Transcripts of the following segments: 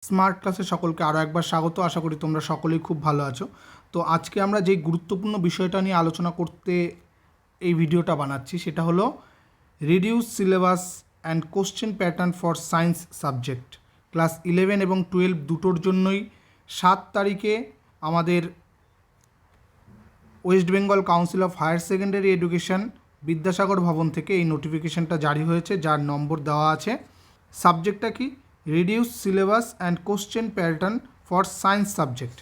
Smart ক্লাসে সকলকে আরও একবার স্বাগত। আশা করি তোমরা সকলেই খুব ভালো আছো। তো আজকে আমরা যে গুরুত্বপূর্ণ বিষয়টা নিয়ে আলোচনা করতে এই ভিডিওটা বানাচ্ছি সেটা হলো reduce syllabus and question pattern for science subject. Class 11 এবং 12 দুটোর জন্যই 7 তারিখে আমাদের West Bengal council of higher secondary education Vidyasagar Bhavan থেকে এই নোটিফিকেশনটা জারি হয়েছে, যার নম্বর দেওয়া আছে। সাবজেক্টটা কি? Reduce syllabus and question pattern for science subject.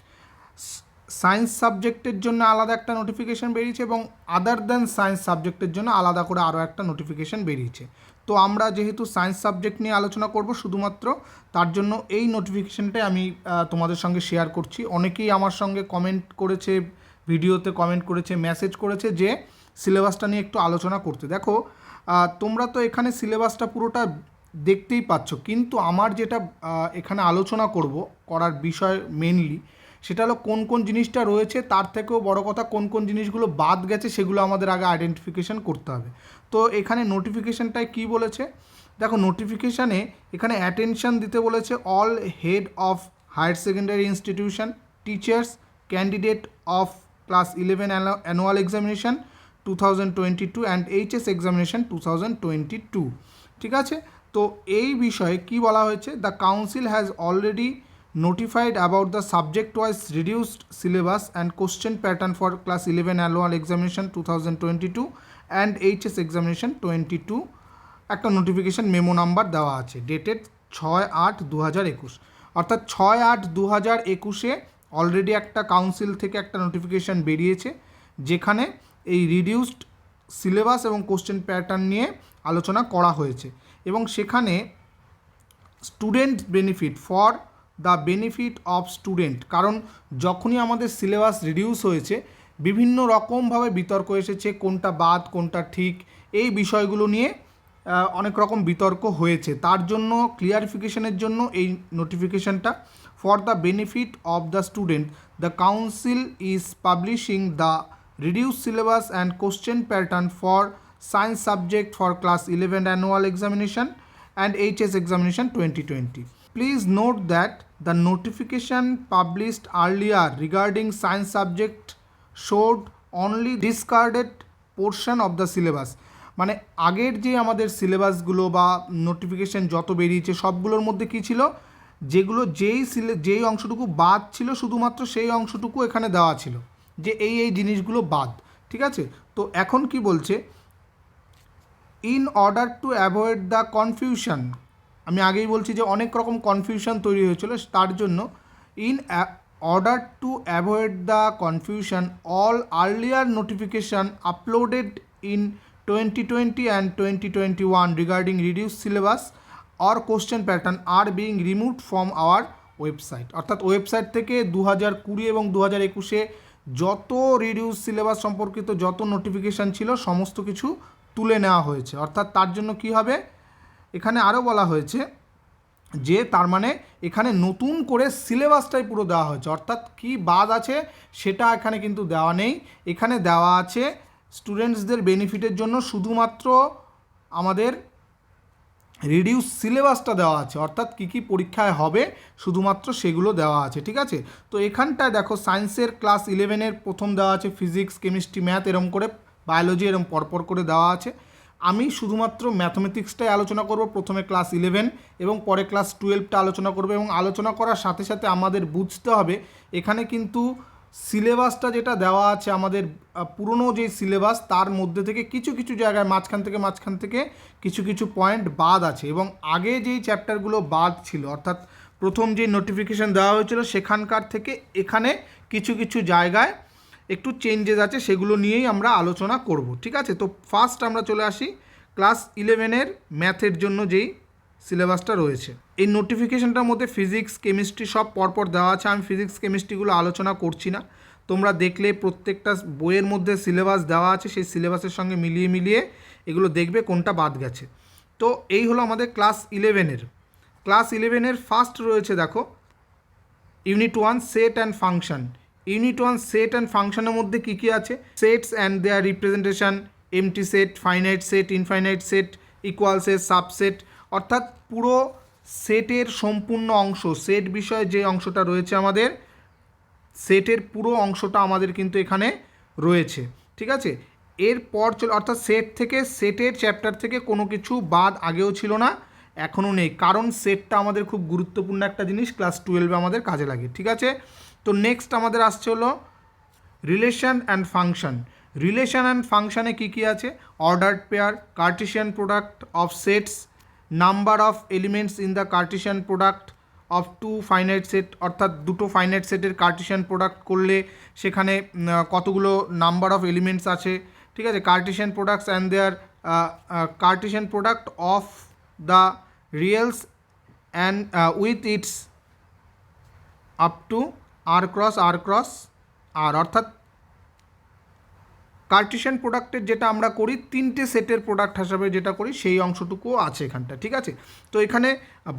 Science সাবজেক্টের জন্য আলাদা একটা নোটিফিকেশান বেরিয়েছে এবং আদার দ্যান সায়েন্স সাবজেক্টের জন্য আলাদা করে আরও একটা নোটিফিকেশান বেরিয়েছে। তো আমরা যেহেতু সায়েন্স সাবজেক্ট নিয়ে আলোচনা করব শুধুমাত্র, তার জন্য এই নোটিফিকেশানটাই আমি তোমাদের সঙ্গে শেয়ার করছি। অনেকেই আমার সঙ্গে কমেন্ট করেছে, ভিডিওতে কমেন্ট করেছে, মেসেজ করেছে যে সিলেবাসটা নিয়ে একটু আলোচনা করতে। দেখো, তোমরা তো এখানে সিলেবাসটা পুরোটা দেখতেই পাচ্ছ, কিন্তু আমার যেটা এখানে আলোচনা করার বিষয় মেনলি সেটা হলো কোন কোন জিনিসটা রয়েছে, তার থেকেও বড় কথা কোন কোন জিনিসগুলো বাদ গেছে সেগুলো আমাদের আগে আইডেন্টিফিকেশান করতে হবে। তো এখানে নোটিফিকেশানটায় কী বলেছে দেখো, নোটিফিকেশানে এখানে অ্যাটেনশন দিতে বলেছে all head of higher secondary institution, teachers, candidate of class 11 annual examination 2022 and HS examination 2022। ঠিক আছে, তো এই বিষয়ে কি বলা হয়েছে? The council has already notified about the subject wise reduced syllabus and question pattern for class 11 annual examination 2022 and HS examination 22 একটা notification memo number দেওয়া আছে, ডেটেড 6/8/2021, অর্থাৎ 6/8/2021 অলরেডি একটা কাউন্সিল থেকে একটা নোটিফিকেশান বেরিয়েছে যেখানে এই রিডিউসড সিলেবাস এবং কোশ্চেন প্যাটার্ন নিয়ে আলোচনা করা হয়েছে এবং সেখানে student benefit for the benefit of student, কারণ যখনই আমাদের সিলেবাস রিডিউস হয়েছে বিভিন্ন রকমভাবে বিতর্ক এসেছে, কোনটা বাদ কোনটা ঠিক, এই বিষয়গুলো নিয়ে অনেক রকম বিতর্ক হয়েছে। তার জন্য ক্লিয়ারিফিকেশনের জন্য এই নোটিফিকেশনটা for the benefit of the student the council is publishing the reduce syllabus and question pattern for science subject for class 11 annual examination and HS examination 2020. Please note that the notification published earlier regarding science subject showed only discarded portion of the syllabus. মানে আগের যে আমাদের সিলেবাসগুলো বা notification যত বেরিয়েছে সবগুলোর মধ্যে কী ছিল, যেগুলো যেই অংশটুকু বাদ ছিল শুধুমাত্র সেই অংশটুকু এখানে দেওয়া ছিল যে এই জিনিসগুলো বাদ। ঠিক আছে, তো এখন কি বলছে, in order to avoid the confusion, আমি আগেই বলছি যে অনেক রকম কনফিউশন তৈরি হয়েছিল, তার জন্য in order to avoid the confusion all earlier notification uploaded in 2020 and 2021 regarding reduce syllabus or question pattern are being removed from our website. অর্থাৎ ওয়েবসাইট থেকে 2020 এবং 2021 যত রিডিউস সিলেবাস সম্পর্কিত যত নোটিফিকেশান ছিল সমস্ত কিছু তুলে নেওয়া হয়েছে। অর্থাৎ তার জন্য কি হবে, এখানে আরও বলা হয়েছে যে তার মানে এখানে নতুন করে সিলেবাসটাই পুরো দেওয়া হয়েছে, অর্থাৎ কি বাদ আছে সেটা এখানে কিন্তু দেওয়া নেই। এখানে দেওয়া আছে স্টুডেন্টসদের বেনিফিটের জন্য শুধুমাত্র আমাদের রিডিউস সিলেবাসটা দেওয়া আছে, অর্থাৎ কী কী পরীক্ষায় হবে শুধুমাত্র সেগুলো দেওয়া আছে। ঠিক আছে, তো এখানটায় দেখো সায়েন্সের ক্লাস 11 প্রথম দেওয়া আছে ফিজিক্স, কেমিস্ট্রি, ম্যাথ, এরম করে বায়োলজি এরম পরপর করে দেওয়া আছে। আমি শুধুমাত্র ম্যাথমেটিক্সটাই আলোচনা করব, প্রথমে ক্লাস 11 এবং পরে ক্লাস 12টা আলোচনা করব। এবং আলোচনা করার সাথে সাথে আমাদের বুঝতে হবে এখানে কিন্তু সিলেবাসটা যেটা দেওয়া আছে আমাদের পুরনো যে সিলেবাস তার মধ্যে থেকে কিছু কিছু জায়গায় মাঝখান থেকে কিছু কিছু পয়েন্ট বাদ আছে এবং আগে যেই চ্যাপ্টারগুলো বাদ ছিল, অর্থাৎ প্রথম যে নোটিফিকেশান দেওয়া হয়েছিল সেখানকার থেকে এখানে কিছু কিছু জায়গায় একটু চেঞ্জেস আছে, সেগুলো নিয়েই আমরা আলোচনা করব। ঠিক আছে, তো ফার্স্ট আমরা চলে আসি ক্লাস 11 ম্যাথের জন্য যেই সিলেবাসটা রয়েছে। এই নোটিফিকেশানটার মধ্যে ফিজিক্স, কেমিস্ট্রি সব পরপর দেওয়া আছে। আমি ফিজিক্স কেমিস্ট্রিগুলো আলোচনা করছি না, তোমরা দেখলে প্রত্যেকটা বইয়ের মধ্যে সিলেবাস দেওয়া আছে, সেই সিলেবাসের সঙ্গে মিলিয়ে এগুলো দেখবে কোনটা বাদ গেছে। তো এই হলো আমাদের ক্লাস 11। ক্লাস 11 ফার্স্ট রয়েছে দেখো unit 1 set and function. Unit 1 set and ফাংশনের মধ্যে কী কী আছে? Sets and their representation, empty set, finite set, infinite set, equal set, subset, অর্থাৎ পুরো সেটের সম্পূর্ণ অংশ, সেট বিষয়ে যে অংশটা রয়েছে আমাদের, সেটের পুরো অংশটা আমাদের কিন্তু এখানে রয়েছে। ঠিক আছে, এরপর অর্থাৎ সেট থেকে, সেটের চ্যাপ্টার থেকে কোনো কিছু বাদ আগেও ছিল না, এখনও নেই, কারণ সেটটা আমাদের খুব গুরুত্বপূর্ণ একটা জিনিস, ক্লাস 12-এ আমাদের কাজে লাগে। ঠিক আছে, তো নেক্সট আমাদের আসছে হলো relation and function. Relation and ফাংশানে কী কী আছে? Ordered pair, Cartesian product of sets, number of elements in the Cartesian product of two finite set, অর্থাৎ দুটো ফাইনাইট সেটের কার্টেশিয়ান প্রোডাক্ট করলে সেখানে কতগুলো নাম্বার অফ এলিমেন্টস আছে। ঠিক আছে, Cartesian products and their Cartesian product of the reals and with its up to R cross R, অর্থাৎ কার্টেশিয়ান প্রোডাক্টের যেটা আমরা করি তিনটে সেটের প্রোডাক্ট হিসাবে যেটা করি সেই অংশটুকুও আছে এখানটা। ঠিক আছে, তো এখানে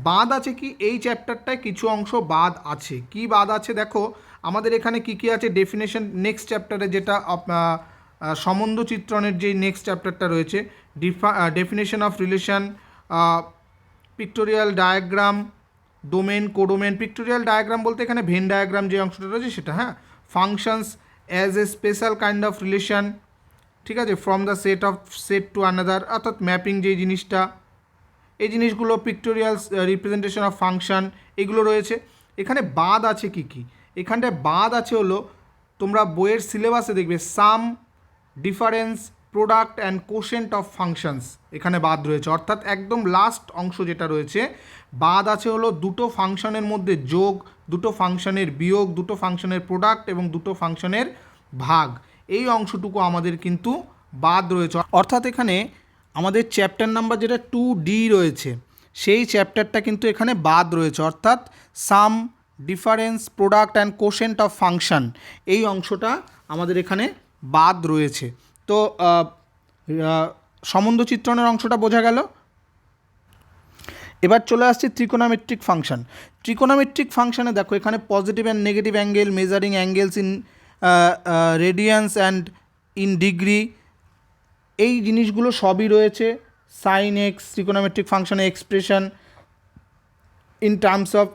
বাদ আছে কি, এই চ্যাপ্টারটায় কিছু অংশ বাদ আছে। কি বাদ আছে দেখো, আমাদের এখানে কি কি আছে, ডেফিনেশন, নেক্সট চ্যাপ্টারে যেটা সম্বন্ধ চিত্রণের যে নেক্সট চ্যাপ্টারটা রয়েছে, definition of relation, pictorial diagram, domain, codomain. Pictorial diagram বলতে এখানে ভেন ডায়াগ্রাম যে অংশটা রয়েছে সেটা, হ্যাঁ। Functions as a special kind of relation, ঠিক আছে, from the set to another, অর্থাৎ ম্যাপিং যে জিনিসটা, এই জিনিসগুলো, পিক্টোরিয়াল রিপ্রেজেন্টেশন অফ ফাংশন, এগুলো রয়েছে। এখানে বাদ আছে কি কি, এখানটায় বাদ আছে হলো, তোমরা বইয়ের সিলেবাসে দেখবে sum, difference, product and quotient of functions এখানে বাদ রয়েছে, অর্থাৎ একদম লাস্ট অংশ যেটা রয়েছে বাদ আছে হলো দুটো ফাংশনের মধ্যে যোগ, দুটো ফাংশনের বিয়োগ, দুটো ফাংশনের প্রোডাক্ট এবং দুটো ফাংশনের ভাগ, এই অংশটুকু আমাদের কিন্তু বাদ রয়েছে। অর্থাৎ এখানে আমাদের চ্যাপ্টার নাম্বার যেটা 2D রয়েছে সেই চ্যাপ্টারটা কিন্তু এখানে বাদ রয়েছে, অর্থাৎ sum, difference, product and quotient of function, এই অংশটা আমাদের এখানে বাদ রয়েছে। তো সম্বন্ধ চিত্রণের অংশটা বোঝা গেল। এবার চলে আসছে ত্রিকোণামেট্রিক ফাংশন। ত্রিকোণামেট্রিক ফাংশনে দেখো এখানে positive and negative angle, measuring angles in radians and in degree, এই জিনিসগুলো সবই রয়েছে। সাইন এক্স, ত্রিকোণামেট্রিক ফাংশনে expression in terms of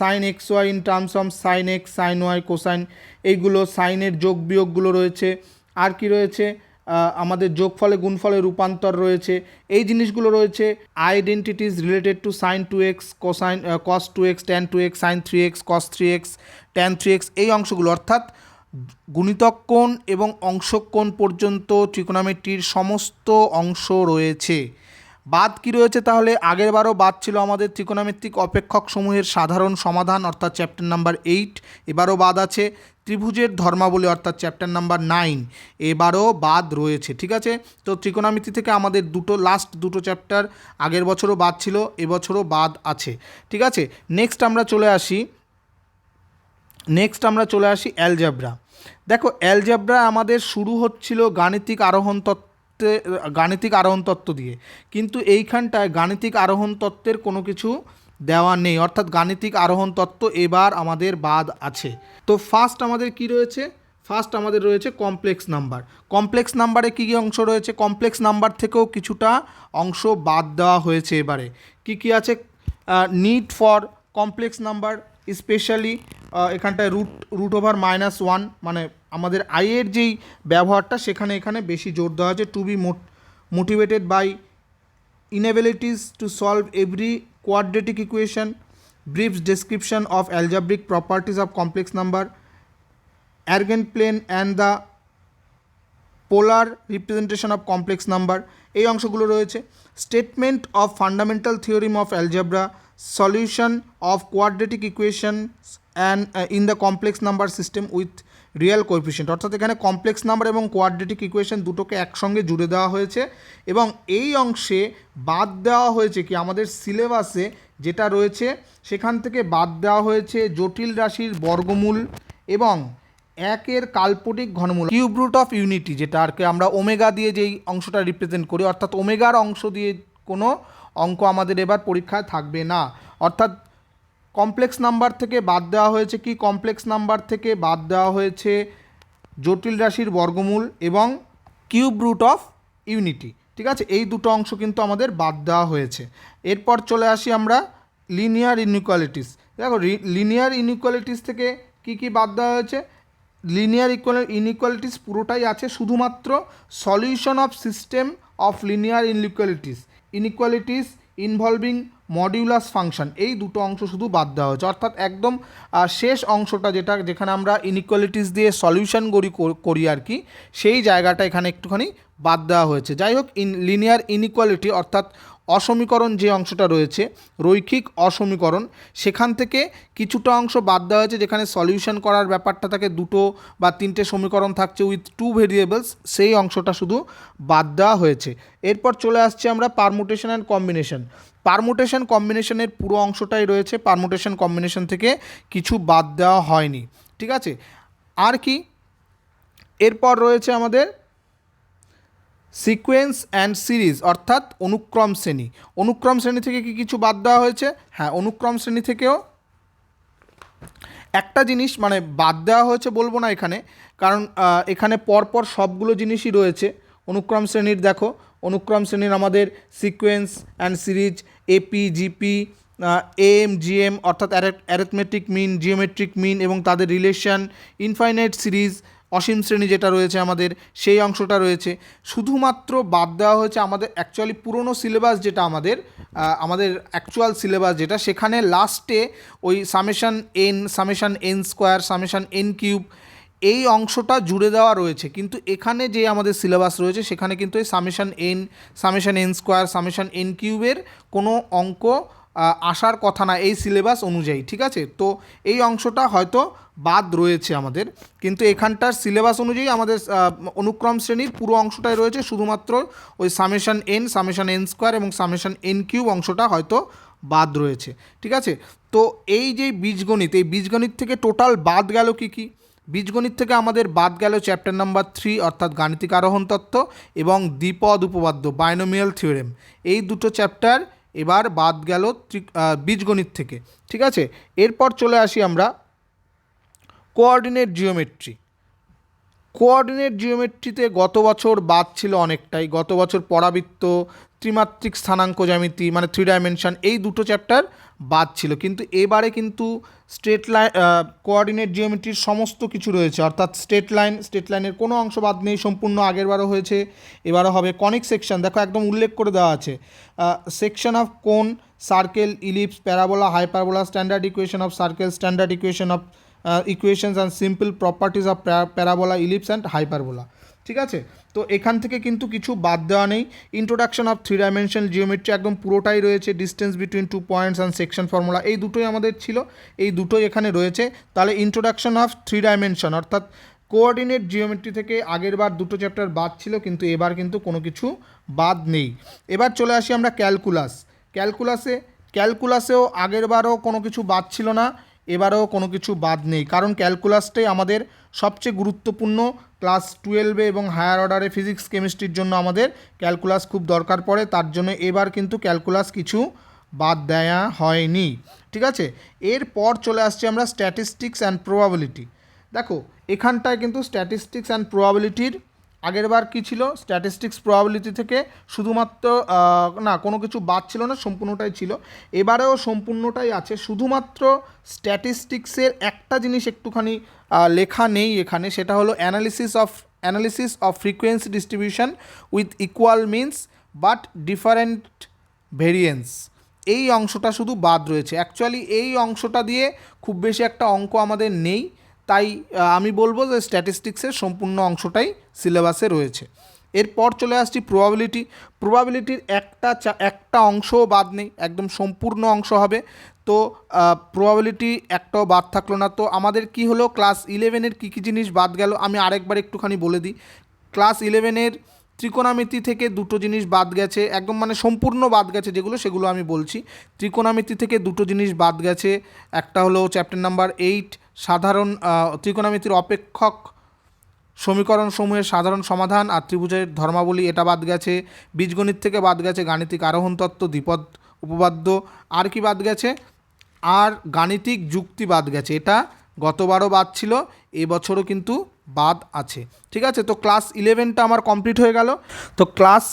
sine x y, in terms of sine x, sine y, cosine, এইগুলো সাইনের যোগ বিয়োগগুলো রয়েছে। আর কি রয়েছে, আমাদের যোগফলে গুণফলে রূপান্তর রয়েছে, এই জিনিসগুলো রয়েছে। Identities related to sine 2x, cosine cos 2x, tan 2x, sine 3x, cos 3x, tan 3x, এই অংশগুলো, অর্থাৎ গুণিতক কোণ এবং অংশক কোণ পর্যন্ত ট্রিকোণমিতির সমস্ত অংশ রয়েছে। বাদ কি রয়েছে তাহলে, আগের বারও বাদ ছিল আমাদের ত্রিকোণমিতিক অপেক্ষক সমূহের সাধারণ সমাধান, অর্থাৎ চ্যাপ্টার নাম্বার 8, এবারও বাদ আছে। ত্রিভুজের ধর্মাবলী, অর্থাৎ চ্যাপ্টার নাম্বার 9, এবারও বাদ রয়েছে। ঠিক আছে, তো ত্রিকোণমিতি থেকে আমাদের লাস্ট দুটো চ্যাপ্টার আগের বছরও বাদ ছিল, এবছরও বাদ আছে। ঠিক আছে, নেক্সট আমরা চলে আসি অ্যালজেব্রা। দেখো অ্যালজেব্রা আমাদের শুরু হচ্ছিল গাণিতিক আরোহণ তত্ত্ব দিয়ে, কিন্তু এইখানটায় গাণিতিক আরোহণ তত্ত্বের কোনো কিছু দেওয়া নেই, অর্থাৎ গাণিতিক আরোহণ তত্ত্ব এবার আমাদের বাদ আছে। তো ফার্স্ট আমাদের কি রয়েছে, ফার্স্ট আমাদের রয়েছে কমপ্লেক্স নাম্বার। কমপ্লেক্স নাম্বারে কী কী অংশ রয়েছে, কমপ্লেক্স নাম্বার থেকেও কিছুটা অংশ বাদ দেওয়া হয়েছে। এবারে কি কি আছে, need for complex number, specially এখানটায় রুট ওভার -1, মানে আমাদের আইয়ের যেই ব্যবহারটা এখানে বেশি জোর দেওয়া আছে। To be motivated by inabilities to solve every quadratic equation, brief description of algebraic properties of complex number, Argand plane and the polar representation of complex number, এই অংশগুলো রয়েছে। Statement of fundamental theorem of algebra, solution of quadratic equations and in the complex number system with real coefficient, অর্থাৎ এখানে complex number এবং quadratic equation দুটোকে একসঙ্গে জুড়ে দেওয়া হয়েছে। এবং এই অংশে বাদ দেওয়া হয়েছে কি, আমাদের সিলেবাসে যেটা রয়েছে সেখান থেকে বাদ দেওয়া হয়েছে জটিল রাশির বর্গমূল এবং একের কাল্পনিক ঘনমূল, কিউব রুট অফ ইউনিটি, যেটা আর কি আমরা ওমেগা দিয়ে যেই অংশটা রিপ্রেজেন্ট করি, অর্থাৎ ওমেগার অংশ দিয়ে কোনো অঙ্ক আমাদের এবার পরীক্ষায় থাকবে না। অর্থাৎ কমপ্লেক্স নাম্বার থেকে বাদ দেওয়া হয়েছে কি, কমপ্লেক্স নাম্বার থেকে বাদ দেওয়া হয়েছে জটিল রাশির বর্গমূল এবং কিউব রুট অফ ইউনিটি। ঠিক আছে, এই দুটো অংশ কিন্তু আমাদের বাদ দেওয়া হয়েছে। এরপর চলে আসি আমরা লিনিয়ার ইনইকুয়ালিটিস। দেখো লিনিয়ার ইনইকুয়ালিটিস থেকে কি বাদ দেওয়া হয়েছে? লিনিয়ার ইনইকুয়ালিটিস পুরোটাই আছে, শুধুমাত্র solution of system of linear inequalities involving modulus function, এই দুটো অংশ শুধু বাদ দেওয়া হয়েছে। অর্থাৎ একদম শেষ অংশটা যেখানে আমরা ইনইকুয়ালিটিস দিয়ে সলিউশন করি আর কি, সেই জায়গাটা এখানে একটুখানি বাদ দেওয়া হয়েছে। যাই হোক, লিনিয়ার ইনইকুয়ালিটি অর্থাৎ অসমীকরণ যে অংশটা রয়েছে, রৈখিক অসমীকরণ, সেখান থেকে কিছুটা অংশ বাদ দেওয়া হয়েছে যেখানে সলিউশন করার ব্যাপারটা থাকে, দুটো বা তিনটে সমীকরণ থাকছে উইথ টু ভেরিয়েবলস, সেই অংশটা শুধু বাদ দেওয়া হয়েছে। এরপর চলে আসছে আমরা পারমুটেশন অ্যান্ড কম্বিনেশন। পারমুটেশন কম্বিনেশনের পুরো অংশটাই রয়েছে, পারমুটেশন কম্বিনেশন থেকে কিছু বাদ দেওয়া হয়নি। ঠিক আছে, আর কি এরপর রয়েছে আমাদের সিকোয়েন্স অ্যান্ড সিরিজ অর্থাৎ অনুক্রম শ্রেণী। অনুক্রম শ্রেণী থেকে কি কিছু বাদ দেওয়া হয়েছে? হ্যাঁ, অনুক্রম শ্রেণী থেকেও একটা জিনিস মানে বাদ দেওয়া হয়েছে বলবো না এখানে, কারণ এখানে পরপর সবগুলো জিনিসই রয়েছে অনুক্রম শ্রেণীর। দেখো, অনুক্রম শ্রেণীর আমাদের sequence and series, AP, GP, M, GM অর্থাৎ অ্যারিথমেটিক মিন, জিওমেট্রিক মিন এবং তাদের রিলেশন, ইনফাইনাইট সিরিজ, অসীম শ্রেণী যেটা রয়েছে আমাদের, সেই অংশটা রয়েছে। শুধুমাত্র বাদ দেওয়া হয়েছে আমাদের অ্যাকচুয়ালি পুরনো সিলেবাস যেটা আমাদের অ্যাকচুয়াল সিলেবাস যেটা, সেখানে লাস্টে ওই summation N square, summation N cube, এই অংশটা জুড়ে দেওয়া রয়েছে। কিন্তু এখানে যে আমাদের সিলেবাস রয়েছে সেখানে কিন্তু এই summation N square, summation N কিউবের কোনো অঙ্ক আসার কথা না এই সিলেবাস অনুযায়ী। ঠিক আছে, তো এই অংশটা হয়তো বাদ রয়েছে আমাদের, কিন্তু এখানটার সিলেবাস অনুযায়ী আমাদের অনুক্রম শ্রেণীর পুরো অংশটাই রয়েছে, শুধুমাত্র ওই সামেশান এন স্কোয়ার এবং সামেশান এন কিউব অংশটা হয়তো বাদ রয়েছে। ঠিক আছে, তো এই যে বীজগণিত, এই বীজগণিত থেকে টোটাল বাদ গেল কি? বীজগণিত থেকে আমাদের বাদ গেল চ্যাপ্টার নাম্বার 3 অর্থাৎ গাণিতিক আরোহণ তত্ত্ব এবং দ্বিপদ উপপাদ্য বাইনোমিয়াল থিওরেম, এই দুটো চ্যাপ্টার এবার বাদ গেল বীজগণিত থেকে। ঠিক আছে, এরপর চলে আসি আমরা কোঅর্ডিনেট জিওমেট্রি। কোঅর্ডিনেট জিওমেট্রিতে গত বছর বাদ ছিল অনেকটাই। গত বছর পরাবৃত্ত, ত্রিমাত্রিক স্থানাঙ্ক জ্যামিতি মানে 3 ডাইমেনশন, এই দুটো চ্যাপ্টার বাদ ছিল, কিন্তু এবারে কিন্তু স্ট্রেট লাইন কোঅর্ডিনেট জিওমেট্রির সমস্ত কিছু রয়েছে। অর্থাৎ স্ট্রেট লাইনের কোনো অংশ বাদ নেই, সম্পূর্ণ আগেরবারও হয়েছে, এবারও হবে। কনিক সেকশন দেখো একদম উল্লেখ করে দেওয়া আছে, সেকশন অফ কোন, circle, ellipse, parabola, hyperbola, standard equation of circle, standard equation of equations and simple properties of parabola, ellipse and hyperbola. ঠিক আছে, তো এখান থেকে কিন্তু কিছু বাদ দেওয়া নেই। ইন্ট্রোডাকশন অফ 3 ডাইমেনশনাল জিওমেট্রি একদম পুরোটাই রয়েছে। Distance between 2 points and section formula, এই দুটোই আমাদের ছিল, এই দুটোই এখানে রয়েছে। তাহলে ইন্ট্রোডাকশন অফ 3 ডাইমেনশন অর্থাৎ কোঅর্ডিনেট জিওমেট্রি থেকে আগের বার দুটো চ্যাপ্টার বাদ ছিল, কিন্তু এবার কিন্তু কোনো কিছু বাদ নেই। এবার চলে আসি আমরা ক্যালকুলাসেও আগের বারও কোনো কিছু বাদ ছিল না, এবারেও কোনো কিছু বাদ নেই, কারণ ক্যালকুলাসটাই আমাদের সবচেয়ে গুরুত্বপূর্ণ। ক্লাস 12-এ এবং হায়ার অর্ডারে ফিজিক্স কেমিস্ট্রির জন্য আমাদের ক্যালকুলাস খুব দরকার পড়ে, তার জন্য এবার কিন্তু ক্যালকুলাস কিছু বাদ দেওয়া হয়নি। ঠিক আছে, এরপর চলে আসছি আমরা স্ট্যাটিস্টিক্স অ্যান্ড প্রবাবিলিটি। দেখো এখানটায় কিন্তু স্ট্যাটিস্টিক্স অ্যান্ড প্রবাবিলিটির আগেরবার কি ছিল, স্ট্যাটিস্টিক্স প্রবাবিলিটি থেকে শুধুমাত্র না কোনো কিছু বাদ ছিল না, সম্পূর্ণটাই ছিল। এবারেও সম্পূর্ণটাই আছে, শুধুমাত্র স্ট্যাটিস্টিক্সের একটা জিনিস একটুখানি লেখা নেই এখানে, সেটা হলো analysis of frequency distribution with equal means but different variance, এই অংশটা শুধু বাদ রয়েছে। অ্যাকচুয়ালি এই অংশটা দিয়ে খুব বেশি একটা অঙ্ক আমাদের নেই, তাই আমি বলবো যে স্ট্যাটিস্টিক্সের সম্পূর্ণ অংশটাই সিলেবাসে রয়েছে। এরপর চলে আসছি প্রবাবিলিটির একটা অংশও বাদ নেই, একদম সম্পূর্ণ অংশ হবে। তো প্রবাবিলিটি একটাও বাদ থাকলো না। তো আমাদের কি হলো, ক্লাস 11-এর কী কী জিনিস বাদ গেল আমি আরেকবার একটুখানি বলে দিই। ক্লাস 11-এর ত্রিকোণমিতি থেকে দুটো জিনিস বাদ গেছে, একদম মানে সম্পূর্ণ বাদ গেছে যেগুলো আমি বলছি। ত্রিকোণমিতি থেকে দুটো জিনিস বাদ গেছে, একটা হলো চ্যাপ্টার নাম্বার 8 সাধারণ ত্রিকোণমিতির অপেক্ষক সমীকরণ সমূহের সাধারণ সমাধান আর ত্রিভুজের ধর্মাবলী, এটা বাদ গেছে। বীজগণিত থেকে বাদ গেছে গাণিতিক আরোহণ তত্ত্ব, দ্বিপদ উপপাদ্য, আর কি বাদ গেছে, আর গাণিতিক যুক্তি বাদ গেছে। এটা গতবারও বাদ ছিল, এবছরও কিন্তু বাদ আছে। ঠিক আছে, তো ক্লাস 11টা আমার কমপ্লিট হয়ে গেল। তো ক্লাস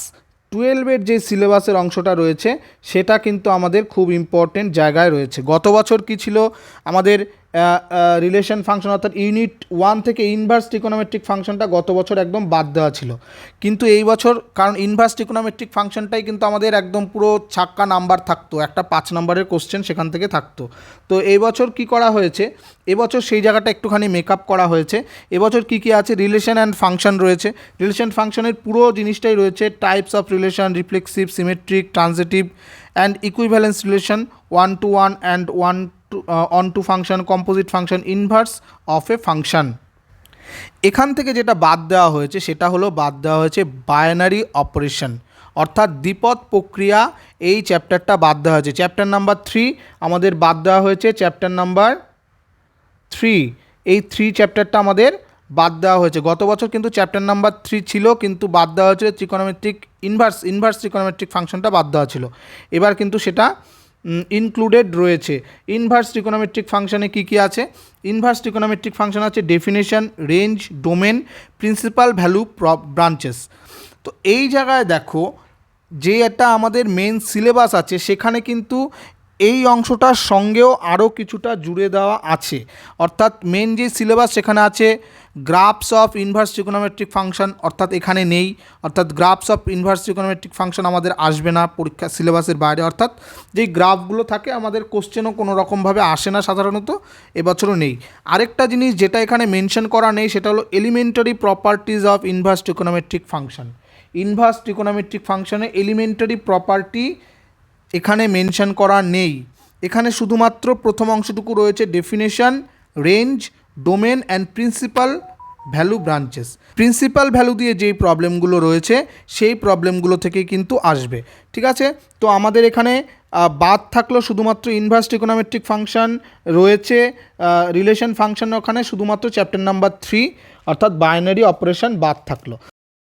টুয়েলভের যে সিলেবাসের অংশটা রয়েছে সেটা কিন্তু আমাদের খুব ইম্পর্টেন্ট জায়গায় রয়েছে। গত বছর কি ছিল আমাদের রিলেশন ফাংশন অর্থাৎ ইউনিট 1 থেকে ইনভার্স ট্রিকোনোমেট্রিক ফাংশনটা গত বছর একদম বাদ দেওয়া ছিল, কিন্তু এই বছর কারণ ইনভার্স ট্রিকোনোমেট্রিক ফাংশনটাই কিন্তু আমাদের একদম পুরো ছাক্কা নাম্বার থাকতো, একটা 5 নম্বরের কোশ্চেন সেখান থেকে থাকতো। তো এই বছর কি করা হয়েছে, এবছর সেই জায়গাটা একটুখানি মেকআপ করা হয়েছে। এবছর কি কি আছে, রিলেশন অ্যান্ড ফাংশন রয়েছে। রিলেশন ফাংশনের পুরো জিনিসটাই রয়েছে, types of relation, reflexive, symmetric, transitive and equivalence relation, 1 to 1 and 1 to on to function, composite function, inverse of A function. এখান থেকে যেটা বাদ দেওয়া হয়েছে সেটা হলো বাদ দেওয়া হয়েছে বাইনারি অপারেশন অর্থাৎ দ্বিপদ প্রক্রিয়া। এই চ্যাপ্টারটা বাদ দেওয়া হয়েছে। চ্যাপ্টার নাম্বার 3 আমাদের বাদ দেওয়া হয়েছে। চ্যাপ্টার নাম্বার 3, এই 3 চ্যাপ্টারটা আমাদের বাদ দেওয়া হয়েছে। গত বছর কিন্তু চ্যাপ্টার নাম্বার 3 ছিল, কিন্তু বাদ দেওয়া হয়েছে ত্রিকোণমিতিক ইনভার্স ত্রিকোণমিতিক ফাংশনটা বাদ দেওয়া ছিল। এবার কিন্তু সেটা ইনক্লুডেড রয়েছে। ইনভার্স ট্রিকোনোমেট্রিক ফাংশনে কি কি আছে, ইনভার্স ট্রিকোনোমেট্রিক ফাংশন আছে definition, range, domain, principal value, branches. তো এই জায়গায় দেখো যে একটা আমাদের মেন সিলেবাস আছে সেখানে কিন্তু এই অংশটার সঙ্গেও আরও কিছুটা জুড়ে দেওয়া আছে। অর্থাৎ মেন যে সিলেবাস সেখানে আছে graphs of inverse trigonometric function, অর্থাৎ এখানে নেই। অর্থাৎ graphs of inverse trigonometric function আমাদের আসবে না পরীক্ষা সিলেবাসের বাইরে। অর্থাৎ যেই গ্রাফগুলো থাকে আমাদের কোশ্চেনও কোনো রকমভাবে আসে না সাধারণত, এবছরও নেই। আরেকটা জিনিস যেটা এখানে মেনশন করা নেই সেটা হলো elementary properties of inverse trigonometric function. Inverse trigonometric ফাংশনে এলিমেন্টারি প্রপার্টি এখানে মেনশন করা নেই। এখানে শুধুমাত্র প্রথম অংশটুকু রয়েছে definition, range, domain and principal value, branches. Principal value দিয়ে যেই প্রবলেমগুলো রয়েছে সেই প্রবলেমগুলো থেকে কিন্তু আসবে। ঠিক আছে, তো আমাদের এখানে বাদ থাকলো শুধুমাত্র ইনভার্স ট্রিকোনোমেট্রিক ফাংশন রয়েছে, রিলেশন ফাংশন ওখানে শুধুমাত্র চ্যাপ্টার নাম্বার 3 অর্থাৎ বাইনারি অপারেশন বাদ থাকলো।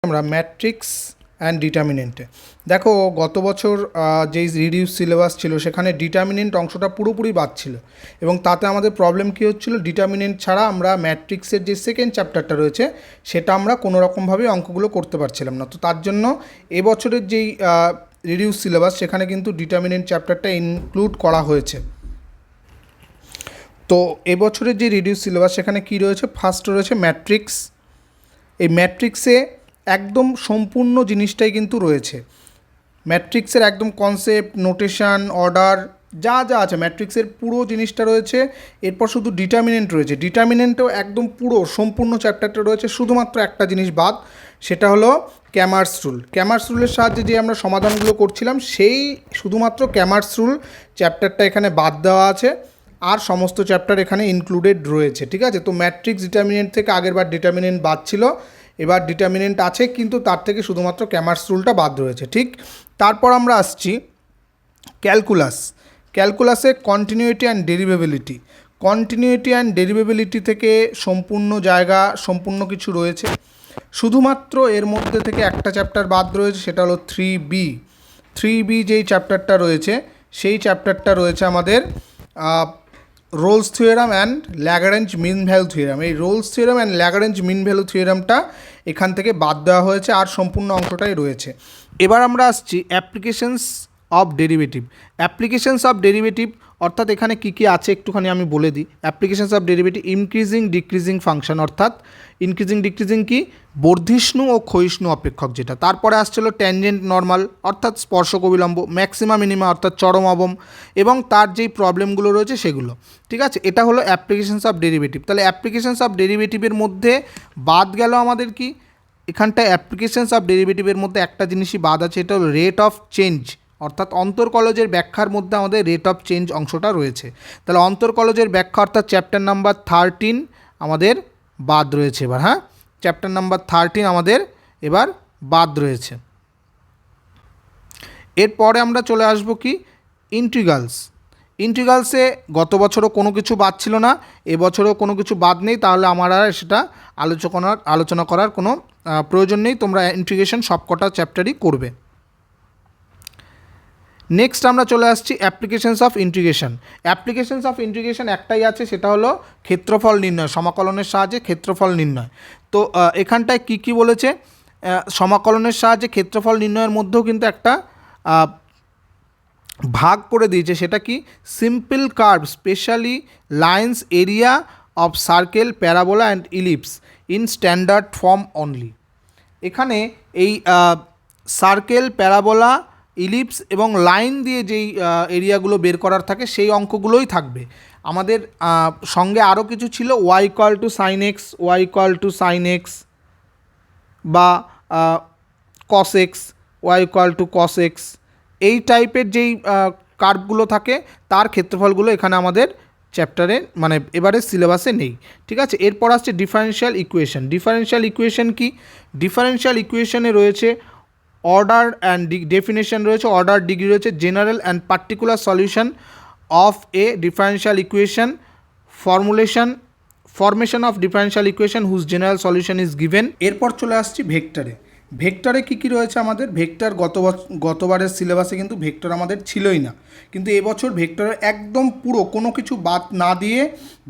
আমরা ম্যাট্রিক্স অ্যান্ড ডিটারমিনেন্টে দেখো গত বছর যেই রিডিউস সিলেবাস ছিল সেখানে ডিটারমিনেন্ট অংশটা পুরোপুরি বাদ ছিল, এবং তাতে আমাদের প্রবলেম কী হচ্ছিল, ডিটারমিনেন্ট ছাড়া আমরা ম্যাট্রিক্সের যে সেকেন্ড চ্যাপ্টারটা রয়েছে সেটা আমরা কোনো রকমভাবে অঙ্কগুলো করতে পারছিলাম না। তো তার জন্য এবছরের যেই রিডিউস সিলেবাস সেখানে কিন্তু ডিটারমিনেন্ট চ্যাপ্টারটা ইনক্লুড করা হয়েছে। তো এবছরের যে রিডিউস সিলেবাস সেখানে কী রয়েছে, ফার্স্ট রয়েছে ম্যাট্রিক্স। এই ম্যাট্রিক্সে একদম সম্পূর্ণ জিনিসটাই কিন্তু রয়েছে। ম্যাট্রিক্সের একদম কনসেপ্ট, নোটেশন, অর্ডার যা যা আছে ম্যাট্রিক্সের পুরো জিনিসটা রয়েছে। এরপর শুধু ডিটারমিনেন্ট রয়েছে, ডিটারমিনেন্টেও একদম পুরো সম্পূর্ণ চ্যাপ্টারটা রয়েছে। শুধুমাত্র একটা জিনিস বাদ, সেটা হলো ক্যামার্স রুল। ক্যামার্স রুলের সাহায্যে যে আমরা সমাধানগুলো করছিলাম সেই শুধুমাত্র ক্যামার্স রুল চ্যাপ্টারটা এখানে বাদ দেওয়া আছে, আর সমস্ত চ্যাপ্টার এখানে ইনক্লুডেড রয়েছে। ঠিক আছে, তো ম্যাট্রিক্স ডিটারমিনেন্ট থেকে আগেরবার ডিটারমিনেন্ট বাদ ছিল, এবার ডিটারমিনেন্ট আছে কিন্তু তার থেকে শুধুমাত্র ক্যামার্স রুলটা বাদ রয়েছে। ঠিক, তারপর আমরা আসছি ক্যালকুলাস। ক্যালকুলাসে continuity and derivability. Continuity and derivability থেকে সম্পূর্ণ জায়গা, সম্পূর্ণ কিছু রয়েছে। শুধুমাত্র এর মধ্যে থেকে একটা চ্যাপ্টার বাদ রয়েছে, সেটা হলো 3B। 3B যেই চ্যাপ্টারটা রয়েছে সেই চ্যাপ্টারটা রয়েছে আমাদের Rolle's theorem and Lagrange mean value theorem. এই Rolle's theorem and Lagrange mean value থিওরামটা এখান থেকে বাদ দেওয়া হয়েছে, আর সম্পূর্ণ অংশটাই রয়েছে। এবার আমরা আসছি applications of derivative. Applications of derivative অর্থাৎ এখানে কী কী আছে একটুখানি আমি বলে দিই। Applications of derivative, increasing decreasing function, অর্থাৎ ইনক্রিজিং ডিক্রিজিং কি, বর্ধিষ্ণু ও ক্ষয়িষ্ণু অপেক্ষক যেটা। তারপরে আসছিল ট্যানজেন্ট নর্মাল অর্থাৎ স্পর্শক অবিলম্ব, ম্যাক্সিমা মিনিমা অর্থাৎ চরম অবম, এবং তার যেই প্রবলেমগুলো রয়েছে সেগুলো। ঠিক আছে, এটা হলো অ্যাপ্লিকেশনস অফ ডেরিভেটিভ। তাহলে অ্যাপ্লিকেশনস অফ ডেরিভেটিভের মধ্যে বাদ গেল আমাদের কি, এখানটায় অ্যাপ্লিকেশনস অফ ডেরিভেটিভের মধ্যে একটা জিনিসই বাদ আছে, এটা হলো রেট অফ চেঞ্জ। অর্থাৎ অন্তর্কলজের ব্যাখ্যার মধ্যে আমাদের রেট অফ চেঞ্জ অংশটা রয়েছে। তাহলে অন্তর্কলজের ব্যাখ্যা অর্থাৎ চ্যাপ্টার নাম্বার 13 আমাদের বাদ রয়েছে এবার। হ্যাঁ, চ্যাপ্টার নাম্বার 13 আমাদের এবার বাদ রয়েছে। এরপরে আমরা চলে আসবো কি, ইন্টিগ্রালস। ইন্টিগ্রালসে গত বছরও কোনো কিছু বাদ ছিল না, এবছরও কোনো কিছু বাদ নেই, তাহলে আমার আর সেটা আলোচনা করার কোনো প্রয়োজন নেই। তোমরা ইন্টিগ্রেশন সবকটা চ্যাপ্টারই করবে। নেক্সট আমরা চলে আসছি applications of integration. Applications of integration একটাই আছে, সেটা হলো ক্ষেত্রফল নির্ণয়, সমাকলনের সাহায্যে ক্ষেত্রফল নির্ণয়। তো এখানটায় কি কি বলেছে, সমাকলনের সাহায্যে ক্ষেত্রফল নির্ণয়ের মধ্যেও কিন্তু একটা ভাগ করে দিয়েছে, সেটা কি simple curve specially lines area of circle parabola and ellipse in standard form only. এখানে এই সার্কেল প্যারাবোলা ইলিপস এবং লাইন দিয়ে যেই এরিয়াগুলো বের করার থাকে সেই অঙ্কগুলোই থাকবে। আমাদের সঙ্গে আরও কিছু ছিল, y equal to sine x, y equal to sine x বা cos x, y equal to cos x, এই টাইপের যেই কার্ভগুলো থাকে তার ক্ষেত্রফলগুলো এখানে আমাদের চ্যাপ্টারে মানে এবারে সিলেবাসে নেই। ঠিক আছে, এরপর আসছে ডিফারেনশিয়াল ইকুয়েশন। ডিফারেনশিয়াল ইকুয়েশন কি? ডিফারেনশিয়াল ইকুয়েশনে রয়েছে অর্ডার অ্যান্ড ডেফিনেশন রয়েছে, অর্ডার ডিগ্রি রয়েছে, general and particular solution of a differential equation, formation of differential equation whose general solution is given. এরপর চলে আসছি ভেক্টরে। ভেক্টরে কী কী রয়েছে আমাদের? ভেক্টর গতবারের সিলেবাসে কিন্তু ভেক্টর আমাদের ছিলই না, কিন্তু এবছর ভেক্টরের একদম পুরো কোনো কিছু বাদ না দিয়ে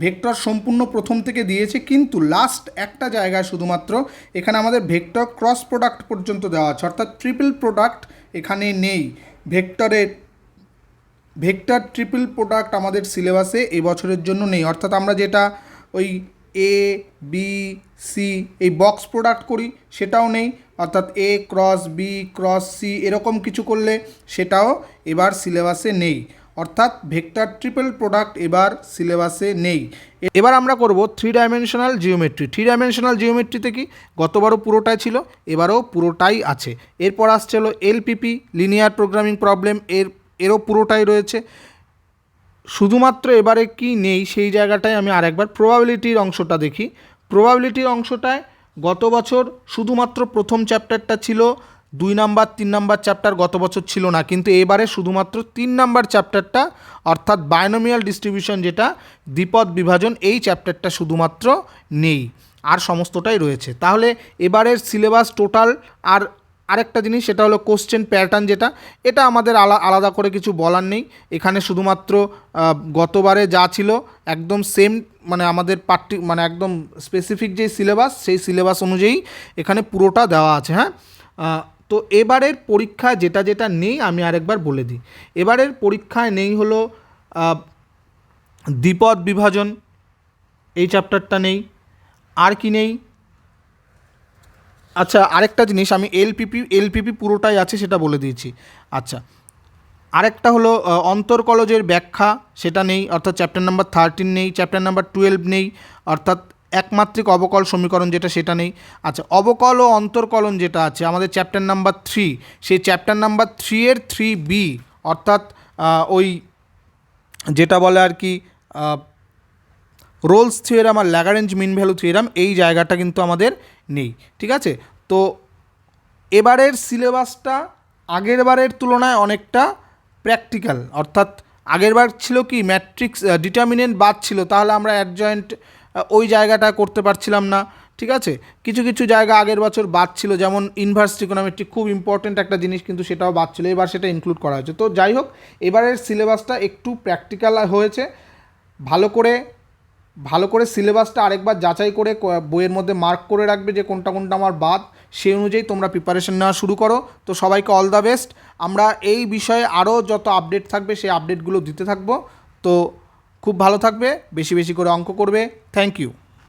ভেক্টর সম্পূর্ণ প্রথম থেকে দিয়েছে, কিন্তু লাস্ট একটা জায়গায় শুধুমাত্র এখানে আমাদের ভেক্টর ক্রস প্রোডাক্ট পর্যন্ত দেওয়া আছে, অর্থাৎ ট্রিপল প্রোডাক্ট এখানে নেই। ভেক্টর ট্রিপল প্রোডাক্ট আমাদের সিলেবাসে এবছরের জন্য নেই, অর্থাৎ আমরা যেটা ওই এ বি সি এই বক্স প্রোডাক্ট করি সেটাও নেই, অর্থাৎ এ ক্রস বি ক্রস সি এরকম কিছু করলে সেটাও এবার সিলেবাসে নেই, অর্থাৎ ভেক্টর ট্রিপল প্রোডাক্ট এবার সিলেবাসে নেই। এবার আমরা করব 3 ডাইমেনশনাল জিওমেট্রি। 3 ডাইমেনশনাল জিওমেট্রিতে কি গতবারও পুরোটাই ছিল, এবারও পুরোটাই আছে। এরপর আসছে হলো এলপিপি লিনিয়ার প্রোগ্রামিং প্রবলেম, এরও পুরোটাই রয়েছে। শুধুমাত্র এবারে কি নেই সেই জায়গাটায় আমি আরেকবার প্রবাবিলিটির অংশটা দেখি। প্রবাবিলিটির অংশটায় গত বছর শুধুমাত্র প্রথম চ্যাপ্টারটা ছিল, 2 নাম্বার 3 নাম্বার চ্যাপ্টার গত বছর ছিল না, কিন্তু এবারে শুধুমাত্র 3 নাম্বার চ্যাপ্টারটা অর্থাৎ বায়োনোমিয়াল ডিস্ট্রিবিউশন যেটা দ্বিপদ বিভাজন, এই চ্যাপ্টারটা শুধুমাত্র নেই, আর সমস্তটাই রয়েছে। তাহলে এবারের সিলেবাস টোটাল আরেকটা জিনিস সেটা হলো কোশ্চেন প্যাটার্ন, যেটা এটা আমাদের আলাদা করে কিছু বলার নেই। এখানে শুধুমাত্র গতবারে যা ছিল একদম সেম, মানে আমাদের মানে একদম স্পেসিফিক যে সিলেবাস সেই সিলেবাস অনুযায়ী এখানে পুরোটা দেওয়া আছে। হ্যাঁ, তো এবারের পরীক্ষায় যেটা যেটা নেই আমি আরেকবার বলে দিই। এবারের পরীক্ষায় নেই হলো দ্বিপদ বিভাজন, এই চ্যাপ্টারটা নেই। আর কি নেই? আচ্ছা, আরেকটা জিনিস আমি এলপিপি পুরোটাই আছে সেটা বলে দিয়েছি। আচ্ছা, আরেকটা হলো অন্তর্কলজের ব্যাখ্যা, সেটা নেই, অর্থাৎ চ্যাপ্টার নাম্বার 13 নেই, চ্যাপ্টার নাম্বার 12 নেই, অর্থাৎ একমাত্রিক অবকল সমীকরণ যেটা সেটা নেই। আচ্ছা, অবকল ও অন্তর্কলন যেটা আছে আমাদের চ্যাপ্টার নাম্বার 3, সেই চ্যাপ্টার নাম্বার 3 এর 3B, অর্থাৎ ওই যেটা বলে আর কি রোলস থিওরাম আর ল্যাগারেঞ্জ মিন ভ্যালু থিওরাম, এই জায়গাটা কিন্তু আমাদের নেই। ঠিক আছে, তো এবারের সিলেবাসটা আগের বারের তুলনায় অনেকটা প্র্যাকটিক্যাল, অর্থাৎ আগের বার ছিল কি ম্যাট্রিক্স ডিটারমিনেন্ট বাদ ছিল, তাহলে আমরা অ্যাডজয়েন্ট ওই জায়গাটা করতে পারছিলাম না। ঠিক আছে, কিছু কিছু জায়গা আগের বছর বাদ ছিল, যেমন ইনভার্স ট্রিগোনোমেট্রি খুব ইম্পর্টেন্ট একটা জিনিস, কিন্তু সেটাও বাদ ছিল, এবার সেটা ইনক্লুড করা হয়েছে। তো যাই হোক, এবারের সিলেবাসটা একটু প্র্যাকটিক্যাল হয়েছে। ভালো করে সিলেবাসটা আরেকবার যাচাই করে বইয়ের মধ্যে মার্ক করে রাখবে যে কোনটা কোনটা আমার বাদ, সেই অনুযায়ী তোমরা প্রিপারেশন নেওয়া শুরু করো। তো সবাইকে অল দ্য বেস্ট। আমরা এই বিষয়ে আরও যত আপডেট থাকবে সেই আপডেটগুলো দিতে থাকবো। তো খুব ভালো থাকবে, বেশি বেশি করে অঙ্ক করবে। Thank you.